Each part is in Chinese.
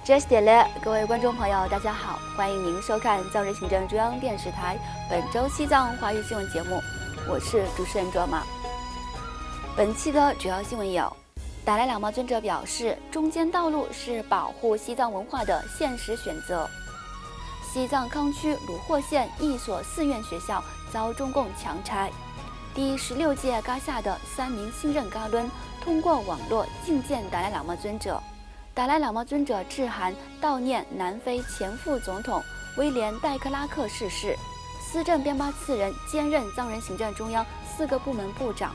这是点嘞，各位观众朋友，大家好，欢迎您收看藏人行政中央电视台本周西藏华语新闻节目，我是主持人卓玛。本期的主要新闻有：达赖喇嘛尊者表示，中间道路是保护西藏文化的现实选择；西藏康区鲁霍县一所寺院学校遭中共强拆；第16届噶夏的3名新任噶伦通过网络觐见达赖喇嘛尊者。达赖喇嘛尊者致函悼念南非前副总统威廉·戴克拉克逝世，司政边巴次仁兼任藏人行政中央4个部门部长。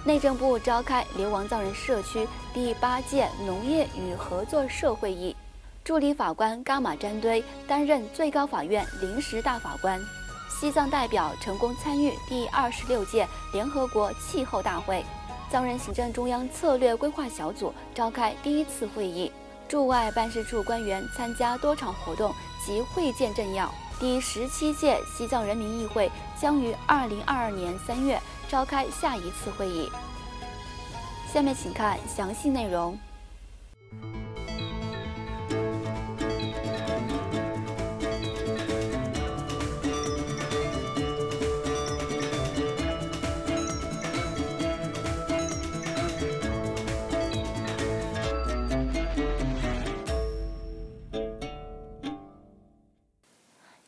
内政部召开流亡藏人社区第8届农业与合作社会议，助理法官噶玛詹堆担任最高法院临时大法官。西藏代表成功参与第26届联合国气候大会。藏人行政中央策略规划小组召开第1次会议，驻外办事处官员参加多场活动及会见政要。第17届西藏人民议会将于2022年3月召开下一次会议。下面请看详细内容。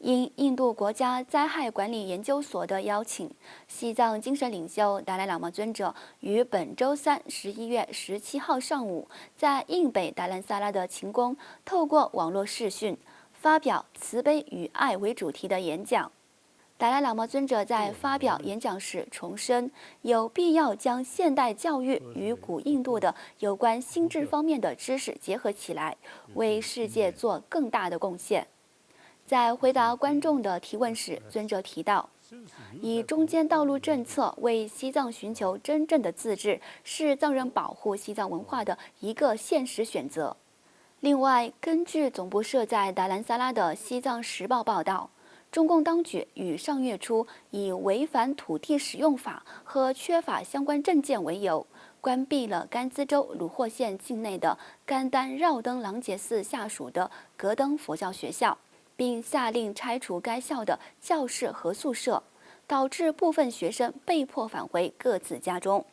因印度国家灾害管理研究所的邀请，西藏精神领袖达赖喇嘛尊者于本周三11月17号上午，在印北达兰萨拉的勤宫，透过网络视讯发表慈悲与爱为主题的演讲。达赖喇嘛尊者在发表演讲时重申，有必要将现代教育与古印度的有关心智方面的知识结合起来，为世界做更大的贡献。在回答观众的提问时，尊者提到，以中间道路政策为西藏寻求真正的自治，是藏人保护西藏文化的一个现实选择。另外，根据总部设在达兰萨拉的《西藏时报》报道，中共当局于上月初以违反土地使用法和缺乏相关证件为由，关闭了甘孜州鲁霍县境内的甘丹绕登琅杰寺下属的格登佛教学校，并下令拆除该校的教室和宿舍，导致部分学生被迫返回各自家中。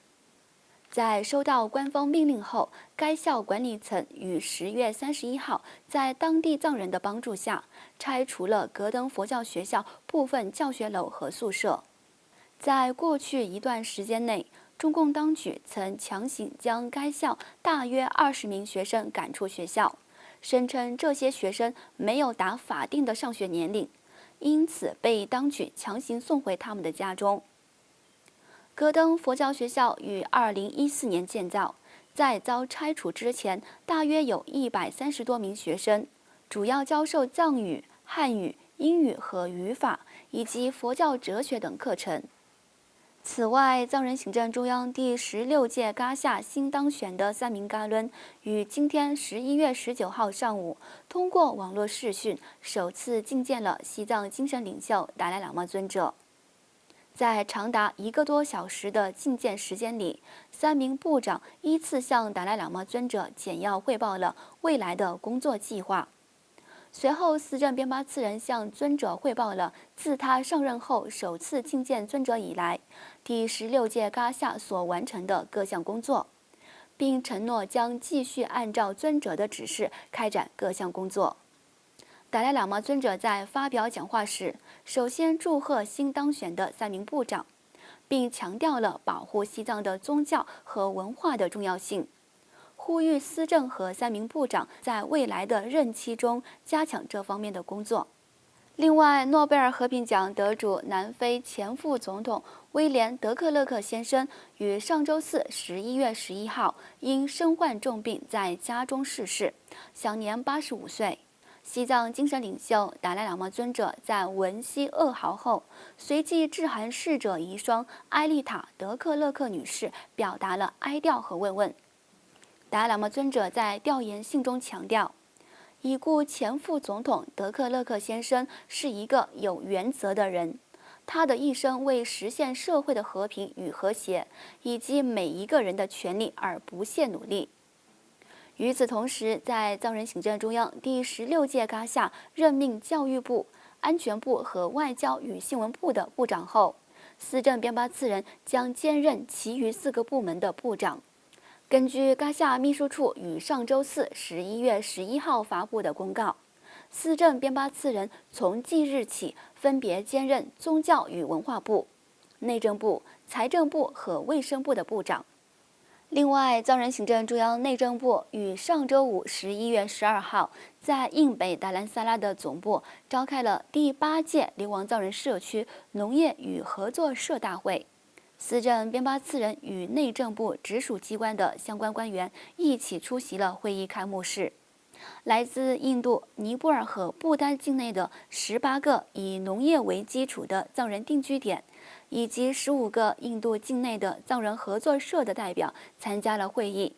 在收到官方命令后，该校管理层于10月31号在当地藏人的帮助下，拆除了格登佛教学校部分教学楼和宿舍。在过去一段时间内，中共当局曾强行将该校大约20名学生赶出学校，声称这些学生没有达法定的上学年龄，因此被当局强行送回他们的家中。格登佛教学校于2014年建造，在遭拆除之前，大约有130多名学生，主要教授藏语、汉语、英语和语法，以及佛教哲学等课程。此外，藏人行政中央第16届噶夏新当选的3名噶伦，于今天11月19号上午，通过网络视讯首次觐见了西藏精神领袖达赖喇嘛尊者。在长达1个多小时的觐见时间里，3名部长依次向达赖喇嘛尊者简要汇报了未来的工作计划。随后，司政边巴次仁向尊者汇报了自他上任后首次觐见尊者以来，第16届噶夏所完成的各项工作，并承诺将继续按照尊者的指示开展各项工作。达赖喇嘛尊者在发表讲话时，首先祝贺新当选的3名部长，并强调了保护西藏的宗教和文化的重要性，呼吁司政和3名部长在未来的任期中加强这方面的工作。另外，诺贝尔和平奖得主南非前副总统威廉·德克勒克先生于上周四11月11号因身患重病在家中逝世，享年85岁。西藏精神领袖达赖喇嘛尊者在闻悉噩耗后，随即致函逝者遗孀埃丽塔·德克勒克女士，表达了哀悼和慰问。达赖喇嘛尊者在调研信中强调，已故前副总统德克勒克先生是一个有原则的人，他的一生为实现社会的和平与和谐，以及每一个人的权利而不懈努力。与此同时，在藏人行政中央第16届嘎夏任命教育部、安全部和外交与新闻部的部长后，司政边巴次仁将兼任其余4个部门的部长。根据嘎夏秘书处于上周四11月11号发布的公告，司政边巴次仁从即日起分别兼任宗教与文化部、内政部、财政部和卫生部的部长。另外，藏人行政中央内政部于上周五11月12号在印北达兰萨拉的总部召开了第8届流亡藏人社区农业与合作社大会。司政边巴次仁与内政部直属机关的相关官员一起出席了会议开幕式。来自印度、尼泊尔和不丹境内的18个以农业为基础的藏人定居点，以及15个印度境内的藏人合作社的代表参加了会议。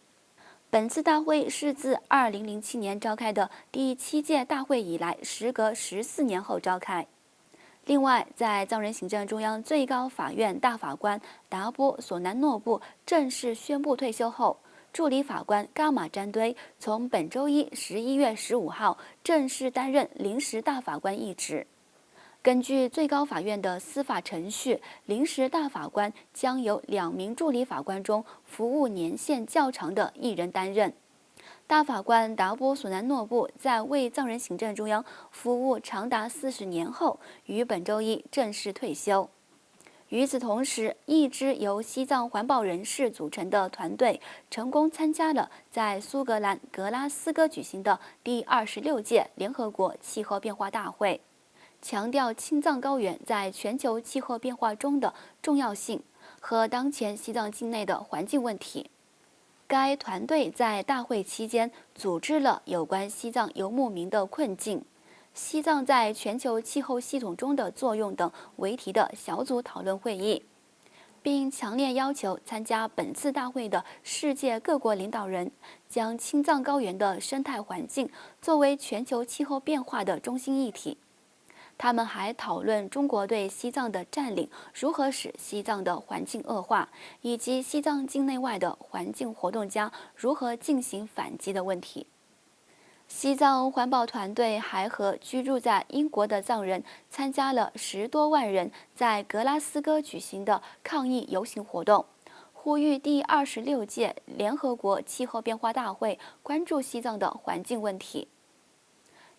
本次大会是自2007年召开的第7届大会以来，时隔14年后召开。另外，在藏人行政中央最高法院大法官达波索南诺布正式宣布退休后，助理法官伽马詹堆从本周一11月15号正式担任临时大法官一职。根据最高法院的司法程序，临时大法官将由2名助理法官中服务年限较长的一人担任。大法官达波索南诺布在为藏人行政中央服务长达40年后，于本周一正式退休。与此同时，一支由西藏环保人士组成的团队成功参加了在苏格兰格拉斯哥举行的第26届联合国气候变化大会，强调青藏高原在全球气候变化中的重要性和当前西藏境内的环境问题。该团队在大会期间组织了有关西藏游牧民的困境、西藏在全球气候系统中的作用等为题的小组讨论会议，并强烈要求参加本次大会的世界各国领导人将青藏高原的生态环境作为全球气候变化的中心议题。他们还讨论中国对西藏的占领如何使西藏的环境恶化，以及西藏境内外的环境活动家如何进行反击的问题。西藏环保团队还和居住在英国的藏人参加了10多万人在格拉斯哥举行的抗议游行活动，呼吁第26届联合国气候变化大会关注西藏的环境问题。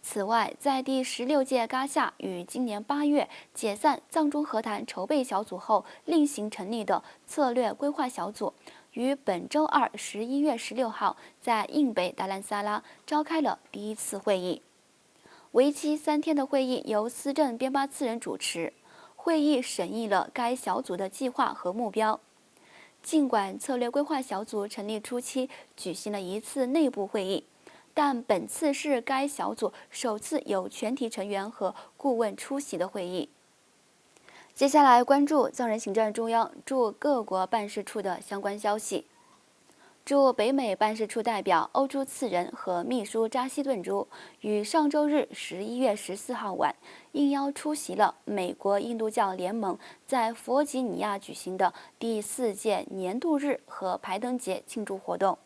此外，在第16届嘎夏于今年8月解散藏中和谈筹备小组后另行成立的策略规划小组，于本周二11月16号在印北达兰萨拉召开了第1次会议。为期3天的会议由司政边巴次仁主持，会议审议了该小组的计划和目标。尽管策略规划小组成立初期举行了1次内部会议，但本次是该小组首次有全体成员和顾问出席的会议。接下来关注藏人行政中央驻各国办事处的相关消息。驻北美办事处代表欧朱次仁和秘书扎西顿珠于上周日11月14号晚应邀出席了美国印度教联盟在弗吉尼亚举行的第4届年度日和排灯节庆祝活动。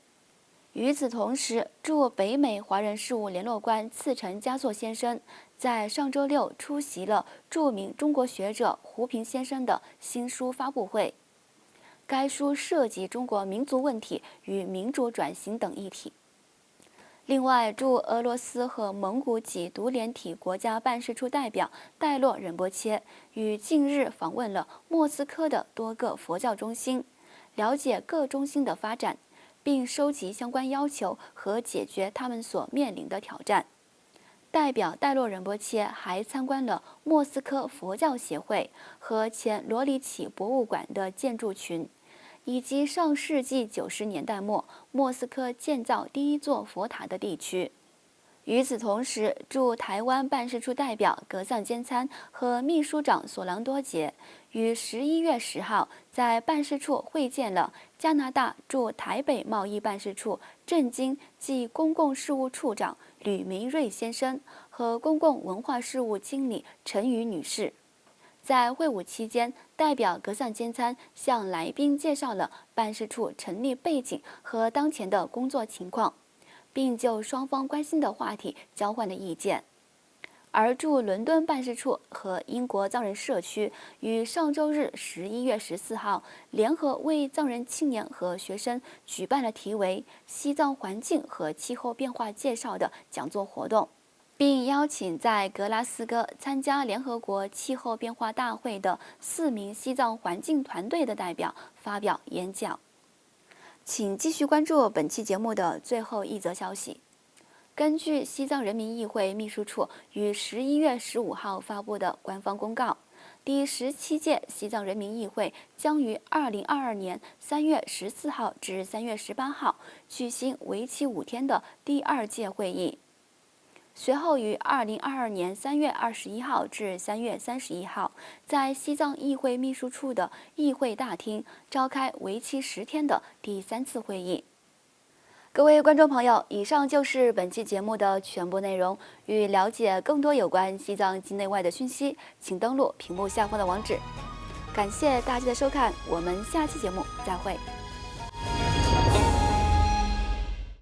与此同时，驻北美华人事务联络官次成嘉措先生在上周六出席了著名中国学者胡平先生的新书发布会。该书涉及中国民族问题与民主转型等议题。另外，驻俄罗斯和蒙古及独联体国家办事处代表戴洛仁波切于近日访问了莫斯科的多个佛教中心，了解各中心的发展，并收集相关要求和解决他们所面临的挑战。代表戴洛仁波切还参观了莫斯科佛教协会和前罗里奇博物馆的建筑群，以及上世纪90年代末莫斯科建造第1座佛塔的地区。与此同时，驻台湾办事处代表格桑坚参和秘书长索朗多杰于11月10号在办事处会见了加拿大驻台北贸易办事处政经暨公共事务处长吕明瑞先生和公共文化事务经理陈瑜女士。在会晤期间，代表格桑坚参向来宾介绍了办事处成立背景和当前的工作情况，并就双方关心的话题交换了意见。而驻伦敦办事处和英国藏人社区于上周日11月14号联合为藏人青年和学生举办了题为“西藏环境和气候变化介绍”的讲座活动，并邀请在格拉斯哥参加联合国气候变化大会的4名西藏环境团队的代表发表演讲。请继续关注本期节目的最后一则消息。根据西藏人民议会秘书处于11月15号发布的官方公告，第17届西藏人民议会将于2022年3月14号至3月18号举行为期5天的第2届会议，随后于2022年3月21号至3月31号在西藏议会秘书处的议会大厅召开为期10天的第3次会议。各位观众朋友，以上就是本期节目的全部内容。欲了解更多有关西藏境内外的讯息，请登录屏幕下方的网址。感谢大家的收看，我们下期节目再会。